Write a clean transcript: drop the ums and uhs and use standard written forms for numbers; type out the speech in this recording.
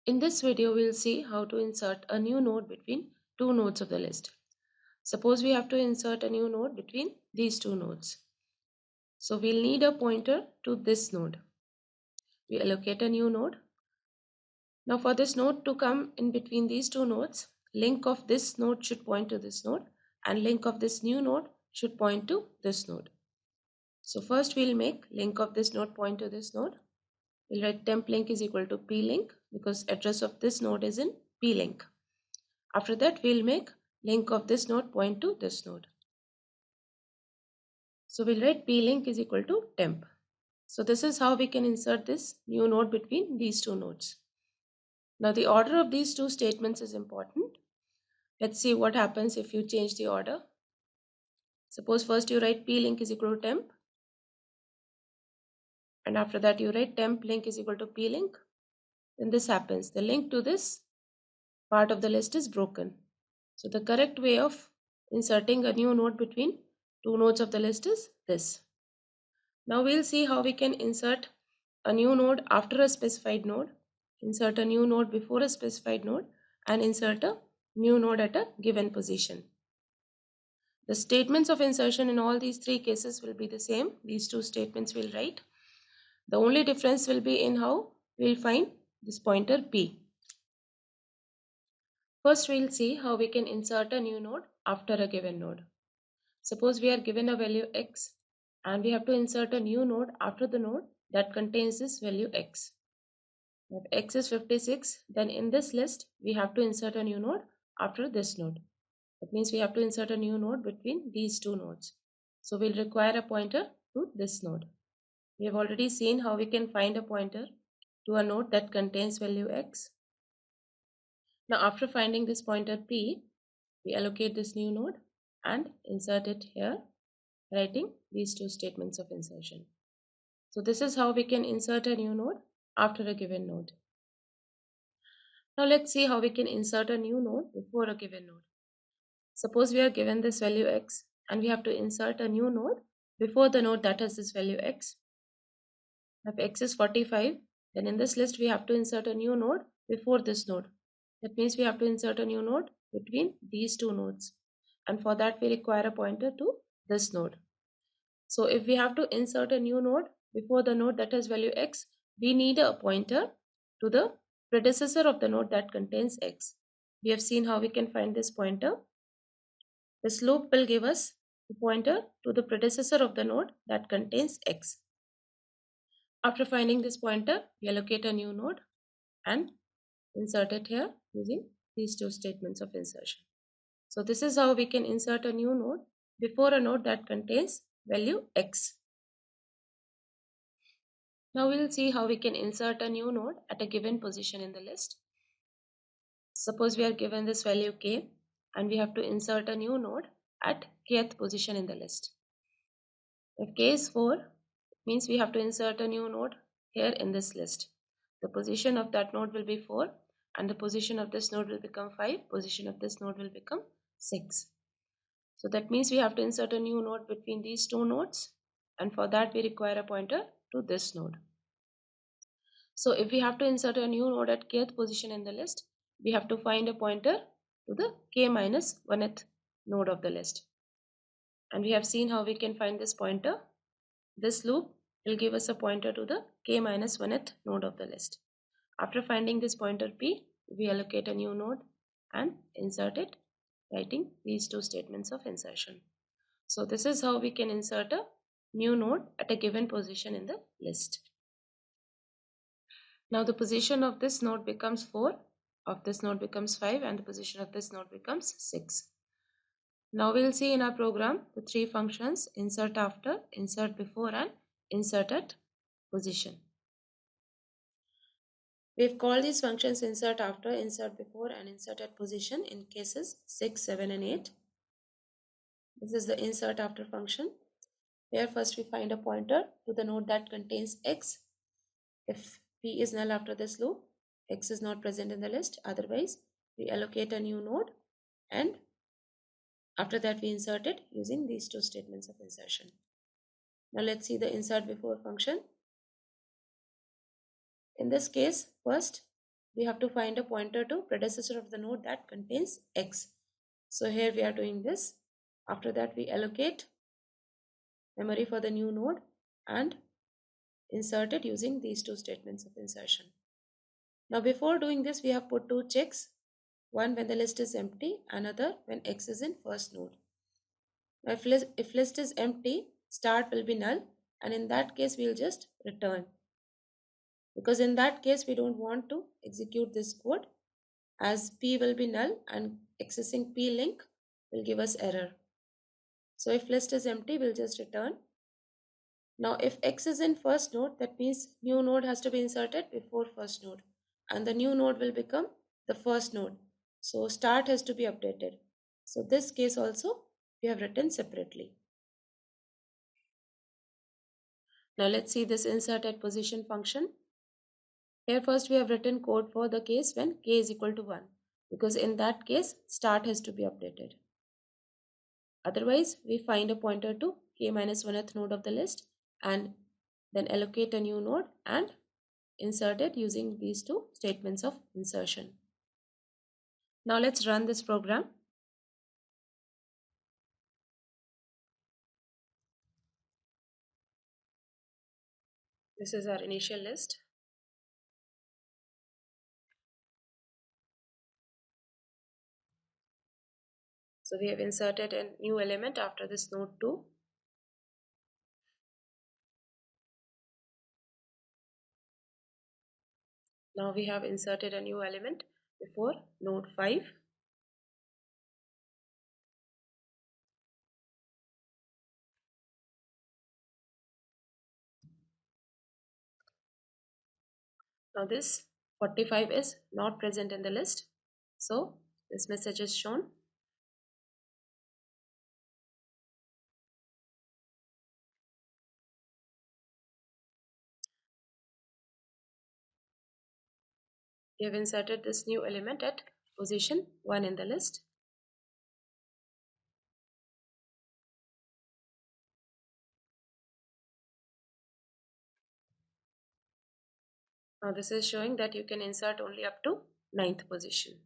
In this video, we'll see how to insert a new node between two nodes of the list. Suppose we have to insert a new node between these two nodes. So we'll need a pointer to this node. We allocate a new node. Now for this node to come in between these two nodes, link of this node should point to this node and link of this new node should point to this node. So first we'll make link of this node point to this node. We'll write temp link is equal to plink because address of this node is in plink. After that, we'll make link of this node point to this node. So we'll write plink is equal to temp. So this is how we can insert this new node between these two nodes. Now the order of these two statements is important. Let's see what happens if you change the order. Suppose first you write plink is equal to temp, and after that you write temp link is equal to plink. Then this happens. The link to this part of the list is broken. So the correct way of inserting a new node between two nodes of the list is this. Now we'll see how we can insert a new node after a specified node, insert a new node before a specified node, and insert a new node at a given position. The statements of insertion in all these three cases will be the same. These two statements we'll write. The only difference will be in how we'll find this pointer P. First, we'll see how we can insert a new node after a given node. Suppose we are given a value x and we have to insert a new node after the node that contains this value x. If x is 56, then in this list we have to insert a new node after this node. That means we have to insert a new node between these two nodes. So we'll require a pointer to this node. We have already seen how we can find a pointer to a node that contains value x. Now after finding this pointer p, we allocate this new node and insert it here, writing these two statements of insertion. So this is how we can insert a new node after a given node. Now let's see how we can insert a new node before a given node. Suppose we are given this value x and we have to insert a new node before the node that has this value x. If x is 45, then in this list we have to insert a new node before this node. That means we have to insert a new node between these two nodes. And for that we require a pointer to this node. So if we have to insert a new node before the node that has value x, we need a pointer to the predecessor of the node that contains x. We have seen how we can find this pointer. This loop will give us the pointer to the predecessor of the node that contains x. After finding this pointer, we allocate a new node and insert it here using these two statements of insertion. So this is how we can insert a new node before a node that contains value x. Now we'll see how we can insert a new node at a given position in the list. Suppose we are given this value k and we have to insert a new node at kth position in the list. If k is 4, it means we have to insert a new node here in this list. The position of that node will be 4 and the position of this node will become 5, position of this node will become 6. So that means we have to insert a new node between these two nodes, and for that we require a pointer to this node. So if we have to insert a new node at kth position in the list, we have to find a pointer to the k minus 1th node of the list. And we have seen how we can find this pointer. This loop will give us a pointer to the k minus 1th node of the list. After finding this pointer p, we allocate a new node and insert it, writing these two statements of insertion. So this is how we can insert a new node at a given position in the list. Now the position of this node becomes 4, of this node becomes 5, and the position of this node becomes 6. Now we'll see in our program the three functions: insert after, insert before, and insert at position. We've called these functions insert after, insert before, and insert at position in cases 6, 7, and 8. This is the insert after function. Here first we find a pointer to the node that contains x. If p is null after this loop, x is not present in the list. Otherwise, we allocate a new node and after that we insert it using these two statements of insertion. Now let's see the insert before function. In this case, first we have to find a pointer to predecessor of the node that contains x. So here we are doing this. After that, we allocate memory for the new node and insert it using these two statements of insertion. Now before doing this, we have put two checks, one when the list is empty, another when x is in first node. Now if list is empty, start will be null, and in that case we'll just return, because in that case we don't want to execute this code, as p will be null and accessing p link will give us error. So if list is empty, we'll just return. Now if x is in first node, that means new node has to be inserted before first node, and the new node will become the first node. So start has to be updated. So this case also we have written separately. Now let's see this insert at position function. Here first we have written code for the case when k is equal to 1, because in that case start has to be updated. Otherwise we find a pointer to k minus 1th node of the list and then allocate a new node and insert it using these two statements of insertion. Now let's run this program. This is our initial list. So we have inserted a new element after this node 2. Now we have inserted a new element before node 5. Now this 45 is not present in the list. So this message is shown. We have inserted this new element at position 1 in the list. Now this is showing that you can insert only up to 9th position.